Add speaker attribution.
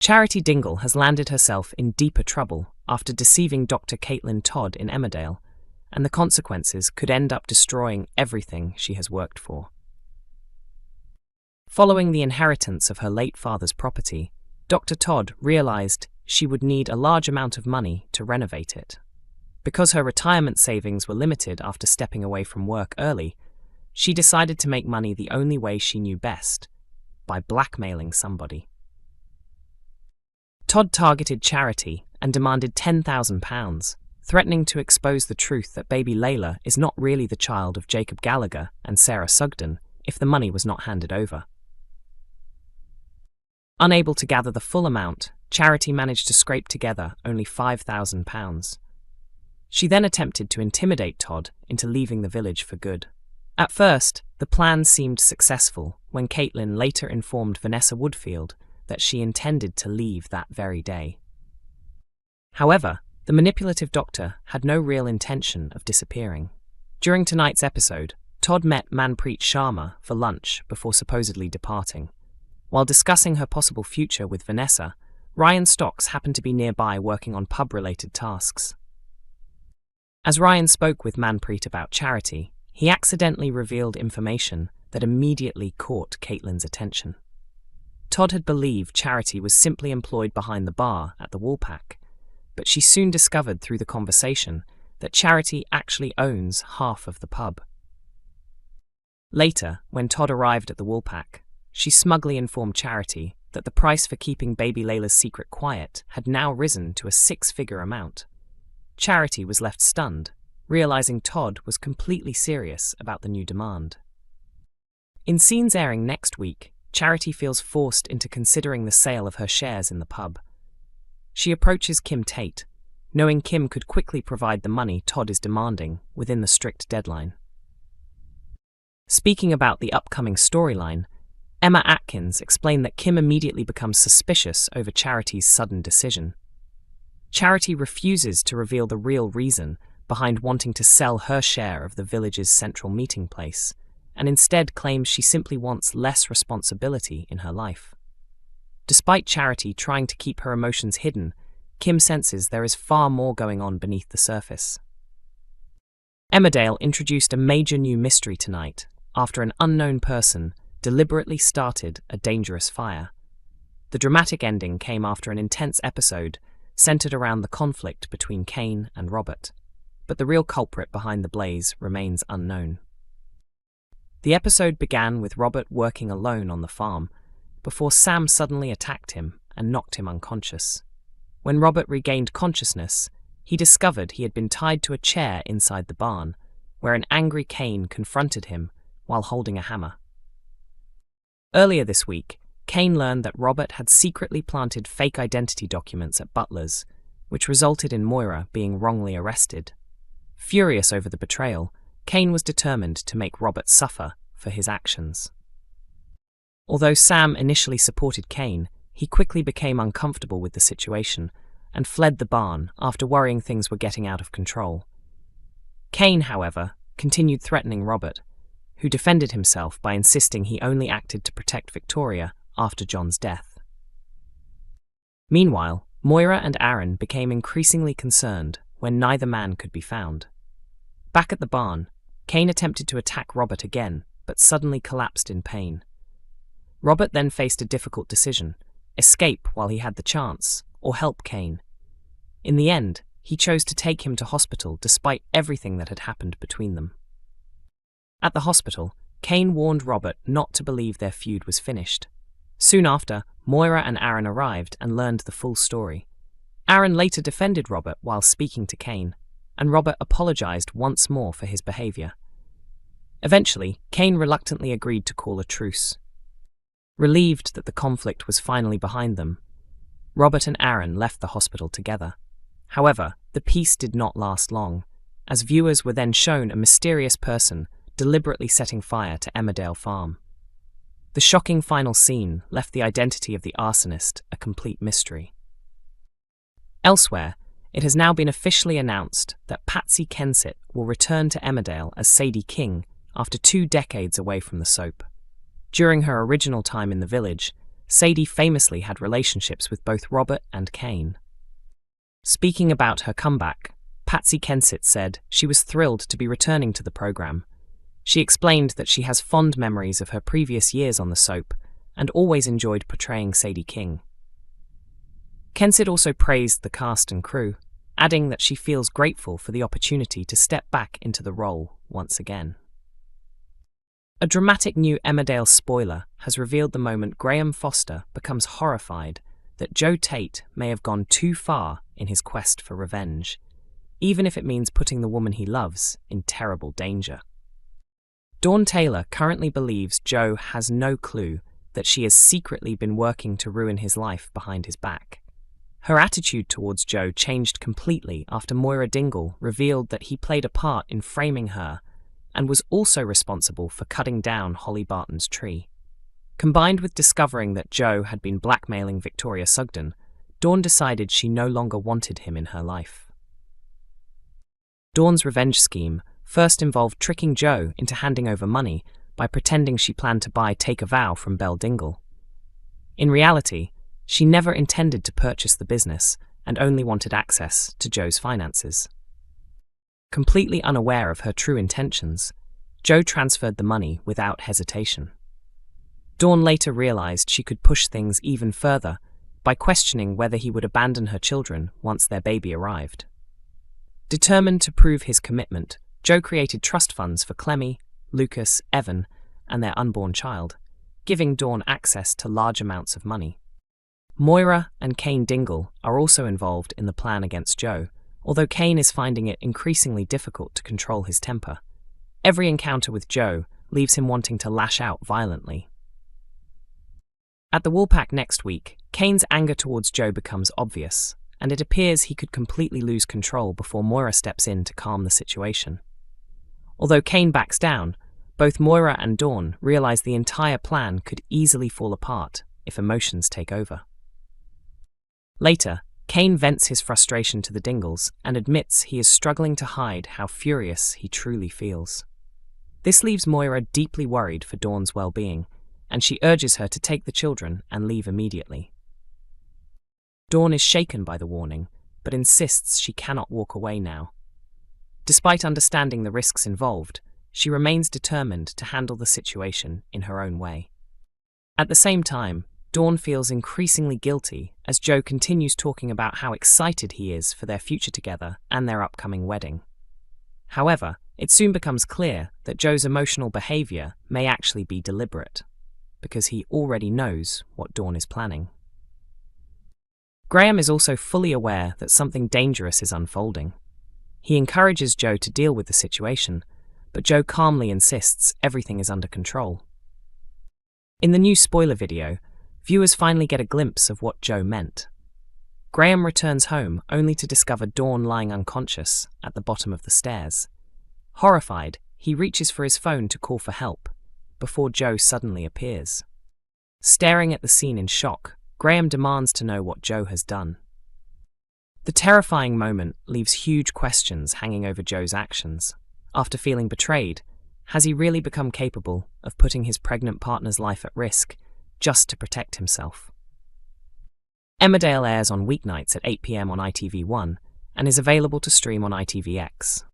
Speaker 1: Charity Dingle has landed herself in deeper trouble after deceiving Doctor Caitlin Todd in Emmerdale, and the consequences could end up destroying everything she has worked for. Following the inheritance of her late father's property, Dr. Todd realized she would need a large amount of money to renovate it. Because her retirement savings were limited after stepping away from work early, she decided to make money the only way she knew best, by blackmailing somebody. Todd targeted Charity and demanded £10,000, threatening to expose the truth that baby Leyla is not really the child of Jacob Gallagher and Sarah Sugden if the money was not handed over. Unable to gather the full amount, Charity managed to scrape together only £5,000. She then attempted to intimidate Todd into leaving the village for good. At first, the plan seemed successful when Caitlin later informed Vanessa Woodfield that she intended to leave that very day. However, the manipulative doctor had no real intention of disappearing. During tonight's episode, Todd met Manpreet Sharma for lunch before supposedly departing. While discussing her possible future with Vanessa, Ryan Stocks happened to be nearby working on pub-related tasks. As Ryan spoke with Manpreet about Charity, he accidentally revealed information that immediately caught Caitlin's attention. Todd had believed Charity was simply employed behind the bar at the Woolpack, but she soon discovered through the conversation that Charity actually owns half of the pub. Later, when Todd arrived at the Woolpack, she smugly informed Charity that the price for keeping baby Layla's secret quiet had now risen to a six-figure amount. Charity was left stunned, realizing Todd was completely serious about the new demand. In scenes airing next week, Charity feels forced into considering the sale of her shares in the pub. She approaches Tate, knowing Kim could quickly provide the money Todd is demanding within the strict deadline. Speaking about the upcoming storyline, Emma Atkins explained that Kim immediately becomes suspicious over Charity's sudden decision. Charity refuses to reveal the real reason behind wanting to sell her share of the village's central meeting place, and instead claims she simply wants less responsibility in her life. Despite Charity trying to keep her emotions hidden, Kim senses there is far more going on beneath the surface. Emmerdale introduced a major new mystery tonight after an unknown person deliberately started a dangerous fire. The dramatic ending came after an intense episode centered around the conflict between Kane and Robert, but the real culprit behind the blaze remains unknown. The episode began with Robert working alone on the farm, before Sam suddenly attacked him and knocked him unconscious. When Robert regained consciousness, he discovered he had been tied to a chair inside the barn, where an angry Kane confronted him while holding a hammer. Earlier this week, Kane learned that Robert had secretly planted fake identity documents at Butler's, which resulted in Moira being wrongly arrested. Furious over the betrayal, Kane was determined to make Robert suffer for his actions. Although Sam initially supported Kane, he quickly became uncomfortable with the situation and fled the barn after worrying things were getting out of control. Kane, however, continued threatening Robert, who defended himself by insisting he only acted to protect Victoria after John's death. Meanwhile, Moira and Aaron became increasingly concerned when neither man could be found. Back at the barn, Kane attempted to attack Robert again, but suddenly collapsed in pain. Robert then faced a difficult decision: escape while he had the chance, or help Kane. In the end, he chose to take him to hospital despite everything that had happened between them. At the hospital, Kane warned Robert not to believe their feud was finished. Soon after, Moira and Aaron arrived and learned the full story. Aaron later defended Robert while speaking to Kane, and Robert apologized once more for his behavior. Eventually, Kane reluctantly agreed to call a truce. Relieved that the conflict was finally behind them, Robert and Aaron left the hospital together. However, the peace did not last long, as viewers were then shown a mysterious person deliberately setting fire to Emmerdale Farm. The shocking final scene left the identity of the arsonist a complete mystery. Elsewhere, it has now been officially announced that Patsy Kensit will return to Emmerdale as Sadie King after 2 decades away from the soap. During her original time in the village, Sadie famously had relationships with both Robert and Kane. Speaking about her comeback, Patsy Kensit said she was thrilled to be returning to the program. She explained that she has fond memories of her previous years on the soap and always enjoyed portraying Sadie King. Kensit also praised the cast and crew, adding that she feels grateful for the opportunity to step back into the role once again. A dramatic new Emmerdale spoiler has revealed the moment Graham Foster becomes horrified that Joe Tate may have gone too far in his quest for revenge, even if it means putting the woman he loves in terrible danger. Dawn Taylor currently believes Joe has no clue that she has secretly been working to ruin his life behind his back. Her attitude towards Joe changed completely after Moira Dingle revealed that he played a part in framing her and was also responsible for cutting down Holly Barton's tree. Combined with discovering that Joe had been blackmailing Victoria Sugden, Dawn decided she no longer wanted him in her life. Dawn's revenge scheme first involved tricking Joe into handing over money by pretending she planned to buy Take a Vow from Belle Dingle. In reality, she never intended to purchase the business and only wanted access to Joe's finances. Completely unaware of her true intentions, Joe transferred the money without hesitation. Dawn later realized she could push things even further by questioning whether he would abandon her children once their baby arrived. Determined to prove his commitment, Joe created trust funds for Clemmy, Lucas, Evan, and their unborn child, giving Dawn access to large amounts of money. Moira and Kane Dingle are also involved in the plan against Joe, although Kane is finding it increasingly difficult to control his temper. Every encounter with Joe leaves him wanting to lash out violently. At the Woolpack next week, Kane's anger towards Joe becomes obvious, and it appears he could completely lose control before Moira steps in to calm the situation. Although Kane backs down, both Moira and Dawn realize the entire plan could easily fall apart if emotions take over. Later, Kane vents his frustration to the Dingles and admits he is struggling to hide how furious he truly feels. This leaves Moira deeply worried for Dawn's well-being, and she urges her to take the children and leave immediately. Dawn is shaken by the warning, but insists she cannot walk away now. Despite understanding the risks involved, she remains determined to handle the situation in her own way. At the same time, Dawn feels increasingly guilty as Joe continues talking about how excited he is for their future together and their upcoming wedding. However, it soon becomes clear that Joe's emotional behavior may actually be deliberate, because he already knows what Dawn is planning. Graham is also fully aware that something dangerous is unfolding. He encourages Joe to deal with the situation, but Joe calmly insists everything is under control. In the new spoiler video, viewers finally get a glimpse of what Joe meant. Graham returns home only to discover Dawn lying unconscious at the bottom of the stairs. Horrified, he reaches for his phone to call for help, before Joe suddenly appears. Staring at the scene in shock, Graham demands to know what Joe has done. The terrifying moment leaves huge questions hanging over Joe's actions. After feeling betrayed, has he really become capable of putting his pregnant partner's life at risk just to protect himself? Emmerdale airs on weeknights at 8 p.m. on ITV1 and is available to stream on ITVX.